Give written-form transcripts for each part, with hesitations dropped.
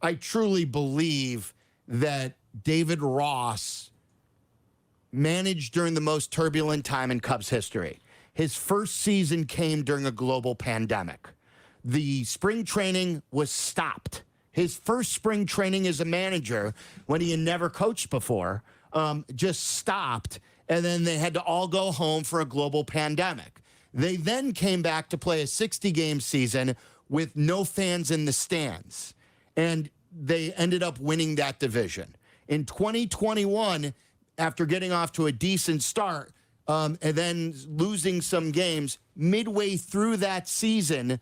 I truly believe that David Ross managed during the most turbulent time in Cubs history. His first season came during a global pandemic. The spring training was stopped. His first spring training as a manager, when he had never coached before, just stopped, and then they had to all go home for a global pandemic. They then came back to play a 60-game season with no fans in the stands, and they ended up winning that division. In 2021, after getting off to a decent start and then losing some games, midway through that season,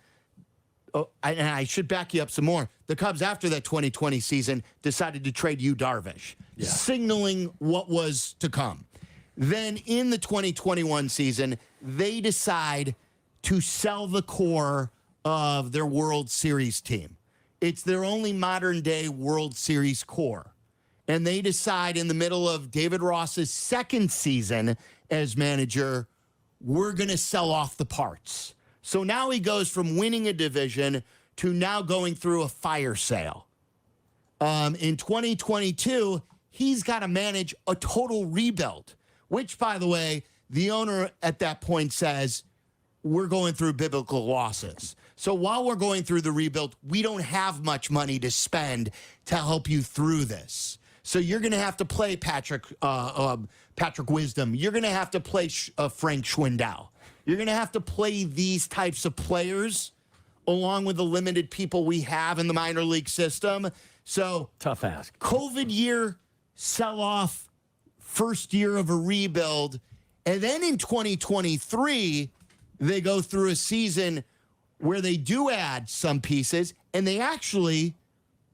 and I should back you up some more, the Cubs, after that 2020 season, decided to trade Yu Darvish, signaling what was to come. Then in the 2021 season, they decide to sell the core of their World Series team. It's their only modern-day World Series core. And they decide in the middle of David Ross's second season as manager, we're going to sell off the parts. So now he goes from winning a division to now going through a fire sale. In 2022, he's got to manage a total rebuild, which, by the way, the owner at that point says, we're going through biblical losses. So while we're going through the rebuild, we don't have much money to spend to help you through this. So you're going to have to play Patrick Wisdom. You're going to have to play Frank Schwindel. You're going to have to play these types of players along with the limited people we have in the minor league system. So tough ask. COVID year, sell off, first year of a rebuild. And then in 2023, they go through a season where they do add some pieces, and they actually,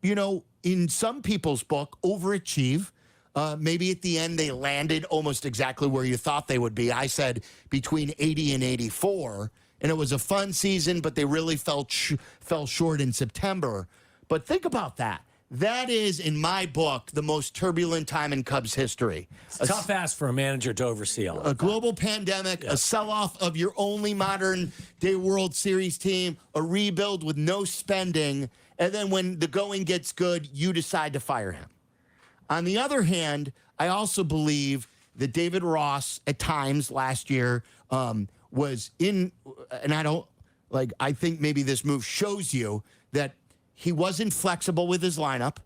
you know, in some people's book, overachieve. Maybe at the end they landed almost exactly where you thought they would be. I said between 80 and 84, and it was a fun season, but they really fell short in September. But think about that. That is, in my book, the most turbulent time in Cubs history. It's a tough ask for a manager to oversee all of that. A global pandemic, a sell-off of your only modern-day World Series team, a rebuild with no spending, and then when the going gets good, you decide to fire him. On the other hand, I also believe that David Ross, at times last year, was in, and I think maybe this move shows you that he wasn't flexible with his lineup.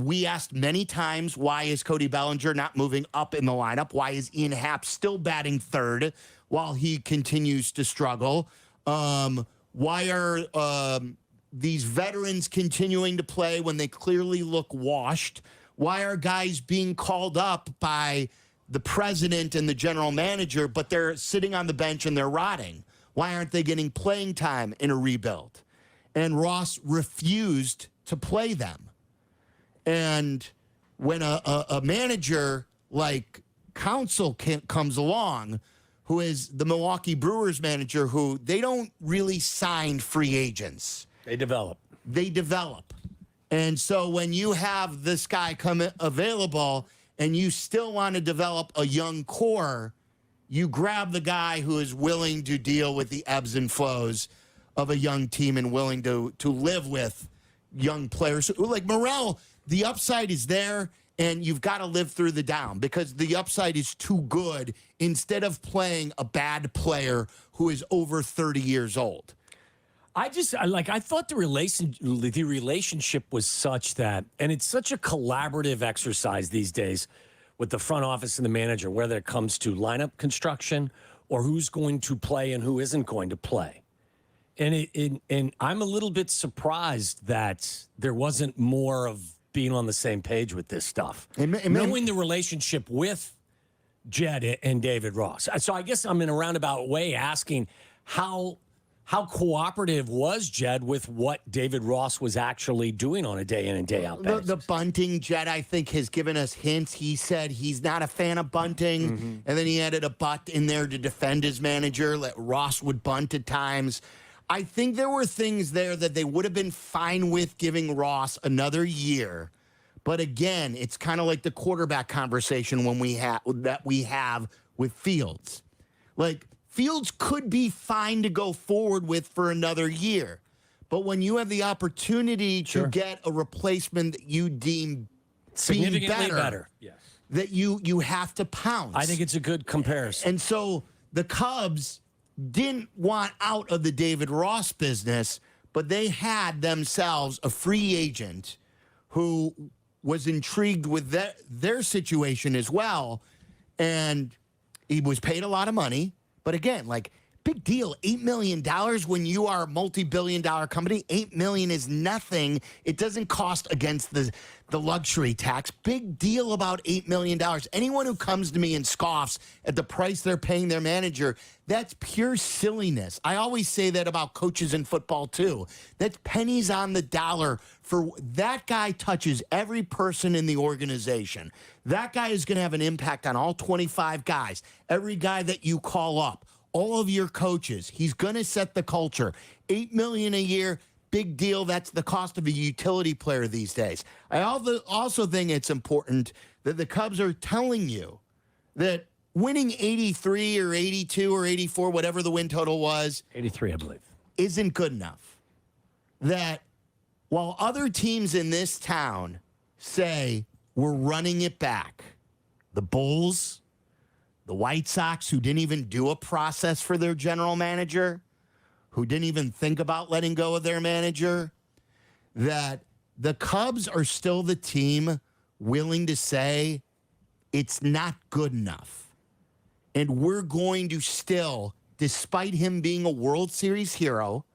We asked many times, why is Cody Bellinger not moving up in the lineup? Why is Ian Happ still batting third while he continues to struggle? Why are these veterans continuing to play when they clearly look washed? Why are guys being called up by the president and the general manager, but they're sitting on the bench and they're rotting? Why aren't they getting playing time in a rebuild? And Ross refused to play them. And when a manager like Counsell comes along, who is the Milwaukee Brewers manager, who they don't really sign free agents. They develop. They develop. And so when you have this guy come available and you still want to develop a young core, you grab the guy who is willing to deal with the ebbs and flows of a young team and willing to live with young players. Like Morel, the upside is there, and you've got to live through the down because the upside is too good instead of playing a bad player who is over 30 years old. I thought the relationship was such that, and it's such a collaborative exercise these days with the front office and the manager, whether it comes to lineup construction or who's going to play and who isn't going to play. And I'm a little bit surprised that there wasn't more of being on the same page with this stuff. Knowing the relationship with Jed and David Ross. So I guess I'm in a roundabout way asking how cooperative was Jed with what David Ross was actually doing on a day in and day out basis? The bunting, Jed, I think, has given us hints. He said he's not a fan of bunting, and then he added a butt in there to defend his manager, that Ross would bunt at times. I think there were things there that they would have been fine with giving Ross another year. But again, it's kind of like the quarterback conversation when we have with Fields. Like, Fields could be fine to go forward with for another year. But when you have the opportunity to Sure. get a replacement that you deem Significantly being better. Yes. that you have to pounce. I think it's a good comparison. And so the Cubs didn't want out of the David Ross business, but they had themselves a free agent who was intrigued with their situation as well. And he was paid a lot of money. But again, like, big deal. $8 million when you are a multi-billion-dollar company. $8 million is nothing. It doesn't cost against the luxury tax. Big deal about $8 million. Anyone who comes to me and scoffs at the price they're paying their manager, that's pure silliness. I always say that about coaches in football too. That's pennies on the dollar. For that guy touches every person in the organization. That guy is going to have an impact on all 25 guys. Every guy that you call up. All of your coaches. He's going to set the culture. $8 million a year, big deal. That's the cost of a utility player these days. I also think it's important that the Cubs are telling you that winning 83 or 82 or 84, whatever the win total was, 83, I believe, isn't good enough. That while other teams in this town say we're running it back, the Bulls, the White Sox, who didn't even do a process for their general manager, who didn't even think about letting go of their manager, that the Cubs are still the team willing to say it's not good enough. And we're going to still, despite him being a World Series hero,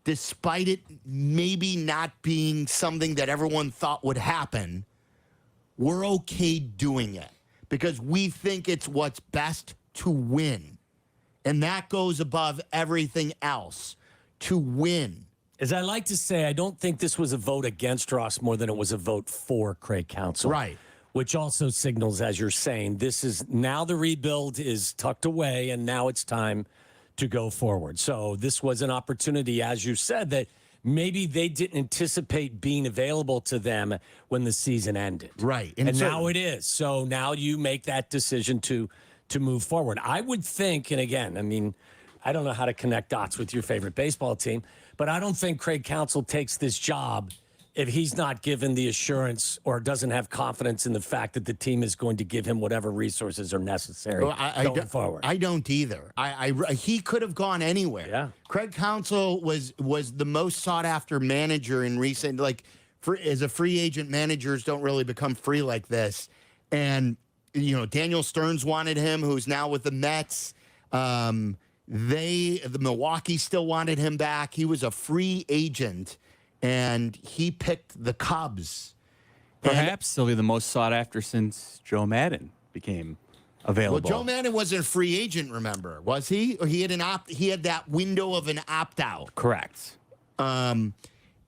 despite it maybe not being something that everyone thought would happen, we're okay doing it. Because we think it's what's best to win. And that goes above everything else, to win. As I like to say, I don't think this was a vote against Ross more than it was a vote for Craig Counsell. Right. Which also signals, as you're saying, this is now the rebuild is tucked away and now it's time to go forward. So this was an opportunity, as you said, that maybe they didn't anticipate being available to them when the season ended. Right. And now it is. So now you make that decision to move forward. I would think, and again, I mean, I don't know how to connect dots with your favorite baseball team, but I don't think Craig Counsell takes this job if he's not given the assurance or doesn't have confidence in the fact that the team is going to give him whatever resources are necessary going forward. I don't either. He could have gone anywhere. Yeah. Craig Counsell was the most sought after manager in recent, as a free agent, managers don't really become free like this. And, Daniel Stearns wanted him, who's now with the Mets. The Milwaukee still wanted him back. He was a free agent. And he picked the Cubs. Perhaps Silvy, the most sought after since Joe Madden became available. Well, Joe Madden wasn't a free agent, remember, was he? Or he had that window of an opt out. Correct. And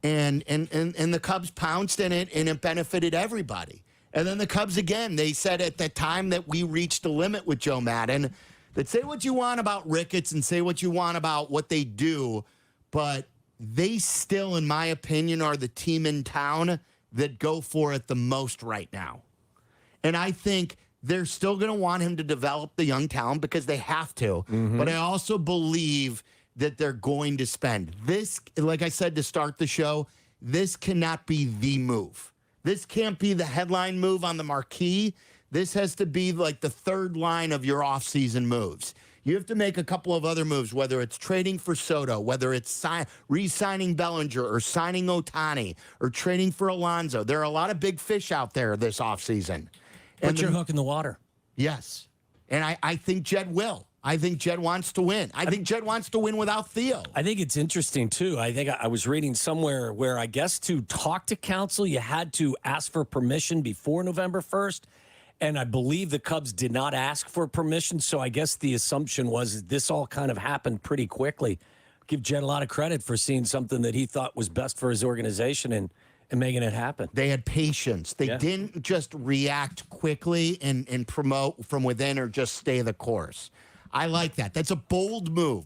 the Cubs pounced in it, and it benefited everybody. And then the Cubs again, they said at the time that we reached the limit with Joe Madden, that say what you want about Ricketts and say what you want about what they do, but they still, in my opinion, are the team in town that go for it the most right now. And I think they're still going to want him to develop the young talent because they have to. Mm-hmm. But I also believe that they're going to spend. This, like I said to start the show, this cannot be the move. This can't be the headline move on the marquee. This has to be like the third line of your offseason moves. You have to make a couple of other moves, whether it's trading for Soto, whether it's re-signing Bellinger or signing Ohtani or trading for Alonso. There are a lot of big fish out there this offseason. Put your hook in the water. Yes. And I think Jed will. I think Jed wants to win. I think Jed wants to win without Theo. I think it's interesting, too. I think I was reading somewhere where I guess to talk to Counsell, you had to ask for permission before November 1st. And I believe the Cubs did not ask for permission, so I guess the assumption was this all kind of happened pretty quickly. Give Jed a lot of credit for seeing something that he thought was best for his organization and making it happen. They had patience. They didn't just react quickly and promote from within or just stay the course. I like that. That's a bold move.